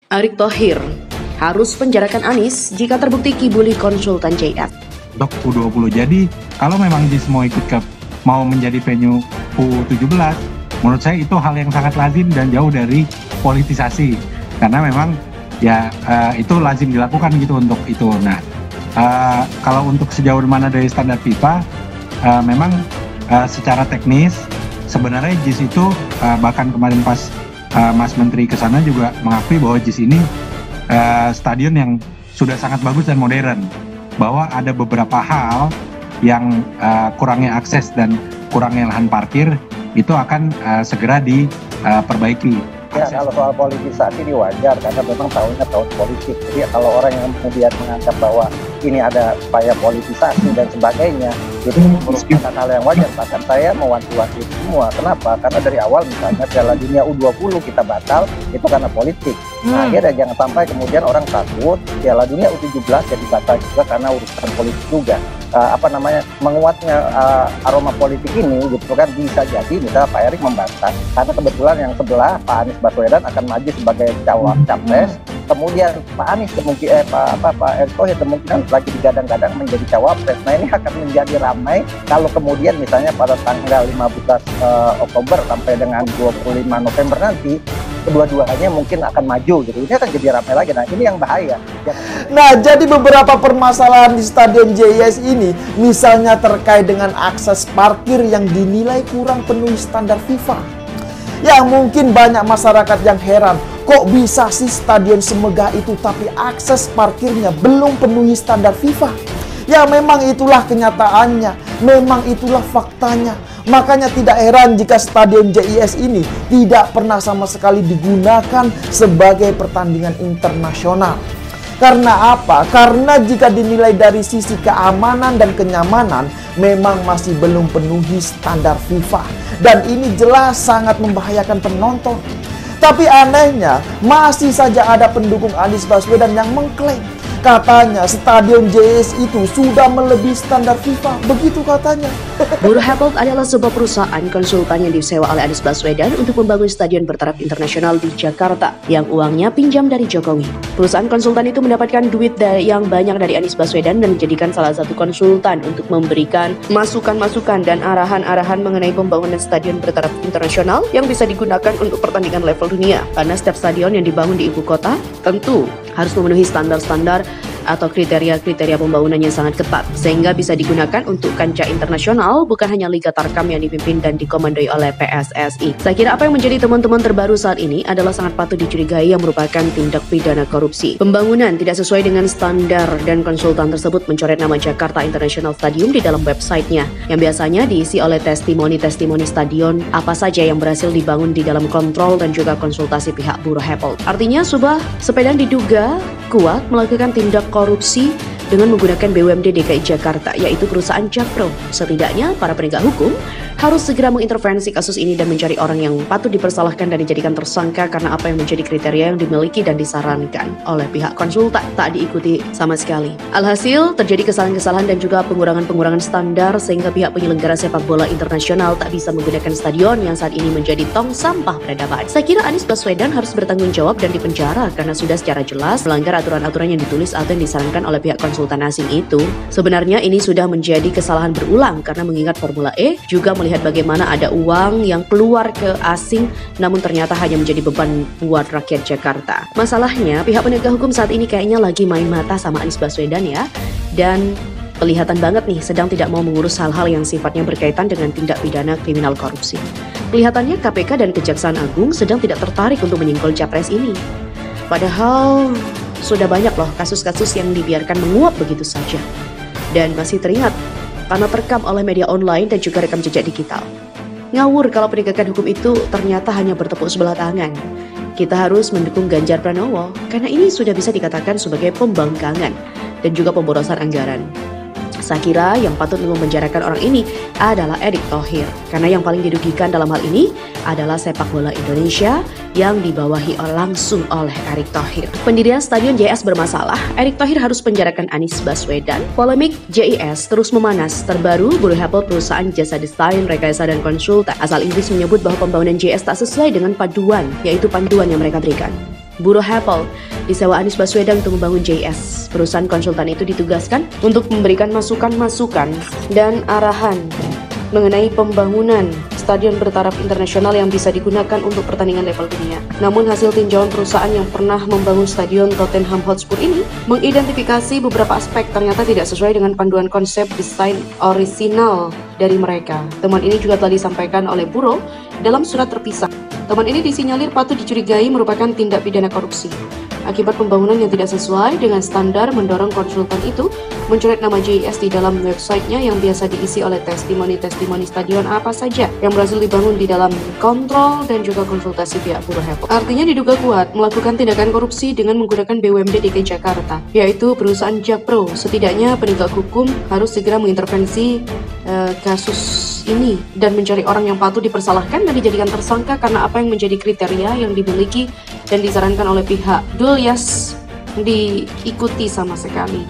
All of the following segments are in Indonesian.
Erick Thohir harus penjarakan Anies jika terbukti kibuli konsultan JS. Untuk U20. Jadi kalau memang JIS mau menjadi venue U17, menurut saya itu hal yang sangat lazim dan jauh dari politisasi. Karena memang ya itu lazim dilakukan gitu untuk itu. Nah, kalau untuk sejauh mana dari standar FIFA, memang secara teknis sebenarnya JIS itu bahkan kemarin pas Mas Menteri kesana juga mengakui bahwa JIS ini stadion yang sudah sangat bagus dan modern, bahwa ada beberapa hal yang kurangnya akses dan kurangnya lahan parkir itu akan segera diperbaiki. Ya, kalau soal politisasi ini wajar karena memang tahunnya tahun politik. Jadi kalau orang yang kemudian menganggap bahwa ini ada upaya politisasi dan sebagainya, itu merupakan hal yang wajar. Bahkan saya mewanti-wanti semua. Kenapa? Karena dari awal misalnya Piala Dunia U20 kita batal, itu karena politik. Nah, akhirnya jangan sampai kemudian orang takut Piala Dunia U17 jadi batal juga karena urusan politik juga. Menguatnya aroma politik ini gitu kan bisa jadi misalnya Pak Erick membantah karena kebetulan yang sebelah Pak Anies Baswedan akan maju sebagai capres, kemudian Pak Anies Pak Erick Thohir kemungkinan lagi digadang-gadang menjadi cawapres. Nah, ini akan menjadi ramai kalau kemudian misalnya pada tanggal 15 Oktober sampai dengan 25 November nanti kedua-duanya mungkin akan maju gitu. Ini akan jadi ramai lagi. Nah, ini yang bahaya. Nah, jadi beberapa permasalahan di Stadion JIS ini, misalnya terkait dengan akses parkir yang dinilai kurang penuhi standar FIFA. Ya, mungkin banyak masyarakat yang heran, kok bisa sih stadion semegah itu tapi akses parkirnya belum penuhi standar FIFA? Ya, memang itulah kenyataannya, memang itulah faktanya. Makanya tidak heran jika Stadion JIS ini tidak pernah sama sekali digunakan sebagai pertandingan internasional. Karena apa? Karena jika dinilai dari sisi keamanan dan kenyamanan, memang masih belum penuhi standar FIFA. Dan ini jelas sangat membahayakan penonton. Tapi anehnya, masih saja ada pendukung Anies Baswedan yang mengklaim, katanya Stadion JIS itu sudah melebihi standar FIFA, begitu katanya. Bureau Happold adalah sebuah perusahaan konsultan yang disewa oleh Anies Baswedan untuk membangun stadion bertaraf internasional di Jakarta yang uangnya pinjam dari Jokowi. Perusahaan konsultan itu mendapatkan duit yang banyak dari Anies Baswedan dan dijadikan salah satu konsultan untuk memberikan masukan-masukan dan arahan-arahan mengenai pembangunan stadion bertaraf internasional yang bisa digunakan untuk pertandingan level dunia. Karena setiap stadion yang dibangun di ibu kota tentu harus memenuhi standar-standar atau kriteria-kriteria pembangunan yang sangat ketat sehingga bisa digunakan untuk kancah internasional, bukan hanya Liga Tarkam yang dipimpin dan dikomandoi oleh PSSI. Saya kira apa yang menjadi teman-teman terbaru saat ini adalah sangat patut dicurigai yang merupakan tindak pidana korupsi. Pembangunan tidak sesuai dengan standar dan konsultan tersebut mencoret nama Jakarta International Stadium di dalam websitenya yang biasanya diisi oleh testimoni-testimoni stadion apa saja yang berhasil dibangun di dalam kontrol dan juga konsultasi pihak Bureau Happold. Artinya sebuah sepeda diduga kuat melakukan tindak korupsi dengan menggunakan BUMD DKI Jakarta, yaitu perusahaan Jakpro. Setidaknya para penegak hukum harus segera mengintervensi kasus ini dan mencari orang yang patut dipersalahkan dan dijadikan tersangka karena apa yang menjadi kriteria yang dimiliki dan disarankan oleh pihak konsultan tak diikuti sama sekali. Alhasil terjadi kesalahan-kesalahan dan juga pengurangan-pengurangan standar sehingga pihak penyelenggara sepak bola internasional tak bisa menggunakan stadion yang saat ini menjadi tong sampah peradaban. Saya kira Anies Baswedan harus bertanggung jawab dan dipenjara karena sudah secara jelas melanggar aturan-aturan yang ditulis atau yang disarankan oleh pihak konsultan asing itu. Sebenarnya ini sudah menjadi kesalahan berulang karena mengingat Formula E juga melihat bagaimana ada uang yang keluar ke asing namun ternyata hanya menjadi beban buat rakyat Jakarta. Masalahnya pihak penegak hukum saat ini kayaknya lagi main mata sama Anies Baswedan ya, dan kelihatan banget nih sedang tidak mau mengurus hal-hal yang sifatnya berkaitan dengan tindak pidana kriminal korupsi. Kelihatannya KPK dan Kejaksaan Agung sedang tidak tertarik untuk menyinggol capres ini. Padahal sudah banyak loh kasus-kasus yang dibiarkan menguap begitu saja. Dan masih teringat karena terekam oleh media online dan juga rekam jejak digital. Ngawur kalau penegakan hukum itu ternyata hanya bertepuk sebelah tangan. Kita harus mendukung Ganjar Pranowo karena ini sudah bisa dikatakan sebagai pembangkangan dan juga pemborosan anggaran. Saya kira yang patut memenjarakan orang ini adalah Erick Thohir karena yang paling dirugikan dalam hal ini adalah sepak bola Indonesia yang dibawahi langsung oleh Erick Thohir. Pendirian Stadion JIS bermasalah, Erick Thohir harus penjarakan Anies Baswedan. Polemik JIS terus memanas. Terbaru, Bureau Happold perusahaan jasa desain, rekayasa dan konsultan asal Inggris menyebut bahwa pembangunan JIS tak sesuai dengan panduan, yaitu panduan yang mereka berikan. Bureau Apple disewa Anies Baswedan untuk membangun JS. Perusahaan konsultan itu ditugaskan untuk memberikan masukan-masukan dan arahan mengenai pembangunan stadion bertaraf internasional yang bisa digunakan untuk pertandingan level dunia. Namun hasil tinjauan perusahaan yang pernah membangun stadion Tottenham Hotspur ini mengidentifikasi beberapa aspek ternyata tidak sesuai dengan panduan konsep desain orisinal dari mereka. Temuan ini juga telah disampaikan oleh Bureau dalam surat terpisah. Temuan ini disinyalir patut dicurigai merupakan tindak pidana korupsi. Akibat pembangunan yang tidak sesuai dengan standar mendorong konsultan itu mencoret nama JS di dalam websitenya yang biasa diisi oleh testimoni-testimoni stadion apa saja yang berhasil dibangun di dalam kontrol dan juga konsultasi pihak Bureau Apple. Artinya diduga kuat melakukan tindakan korupsi dengan menggunakan BUMD DKI Jakarta, yaitu perusahaan Jakpro. Setidaknya penegak hukum harus segera mengintervensi kasus ini dan mencari orang yang patut dipersalahkan dan dijadikan tersangka karena apa yang menjadi kriteria yang dimiliki dan disarankan oleh pihak Dul Yas diikuti sama sekali.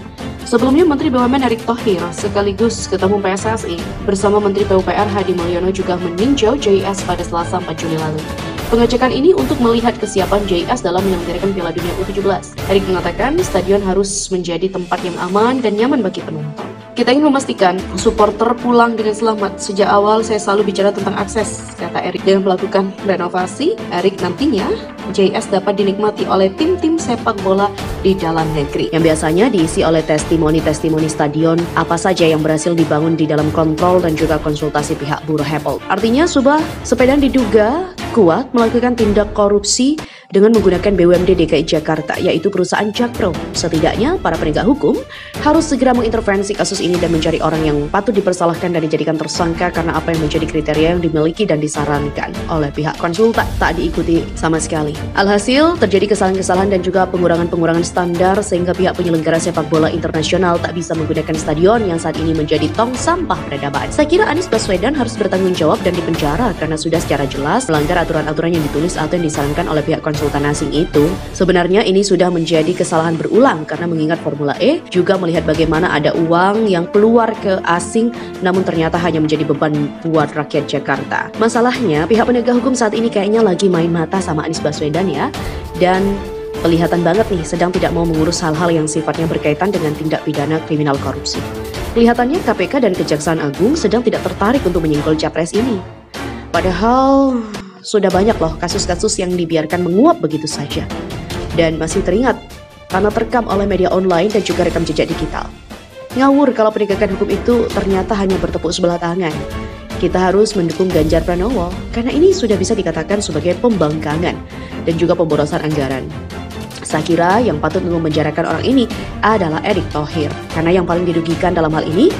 Sebelumnya Menteri BUMN Erick Thohir sekaligus Ketua Umum PSSI bersama Menteri PUPR Hadi Mulyono juga meninjau JS pada Selasa 4 Juli lalu. Pengecekan ini untuk melihat kesiapan JS dalam menyelenggarakan Piala Dunia U17. Erick mengatakan stadion harus menjadi tempat yang aman dan nyaman bagi penonton. Kita ingin memastikan supporter pulang dengan selamat. Sejak awal saya selalu bicara tentang akses, kata Erick. Dengan melakukan renovasi, Erick nantinya JS dapat dinikmati oleh tim-tim sepak bola di dalam negeri. Yang biasanya diisi oleh testimoni-testimoni stadion apa saja yang berhasil dibangun di dalam kontrol dan juga konsultasi pihak Bureau Apple. Artinya sebuah sepeda diduga kuat melakukan tindak korupsi dengan menggunakan BUMD DKI Jakarta, yaitu perusahaan Jakpro. Setidaknya para penegak hukum harus segera mengintervensi kasus ini dan mencari orang yang patut dipersalahkan dan dijadikan tersangka karena apa yang menjadi kriteria yang dimiliki dan disarankan oleh pihak konsultan tak diikuti sama sekali. Alhasil terjadi kesalahan-kesalahan dan juga pengurangan-pengurangan standar sehingga pihak penyelenggara sepak bola internasional tak bisa menggunakan stadion yang saat ini menjadi tong sampah peradaban. Saya kira Anies Baswedan harus bertanggung jawab dan dipenjara karena sudah secara jelas melanggar aturan-aturan yang ditulis atau yang disarankan oleh pihak konsultan asing itu. Sebenarnya ini sudah menjadi kesalahan berulang karena mengingat Formula E juga melihat bagaimana ada uang yang keluar ke asing namun ternyata hanya menjadi beban buat rakyat Jakarta. Masalahnya pihak penegak hukum saat ini kayaknya lagi main mata sama Anies Baswedan ya, dan kelihatan banget nih sedang tidak mau mengurus hal-hal yang sifatnya berkaitan dengan tindak pidana kriminal korupsi. Kelihatannya KPK dan Kejaksaan Agung sedang tidak tertarik untuk menyinggol capres ini. Padahal sudah banyak loh kasus-kasus yang dibiarkan menguap begitu saja. Dan masih teringat karena terekam oleh media online dan juga rekam jejak digital. Ngawur kalau penegakan hukum itu ternyata hanya bertepuk sebelah tangan. Kita harus mendukung Ganjar Pranowo karena ini sudah bisa dikatakan sebagai pembangkangan dan juga pemborosan anggaran. Saya kira yang patut untuk memenjarakan orang ini adalah Erick Thohir karena yang paling dirugikan dalam hal ini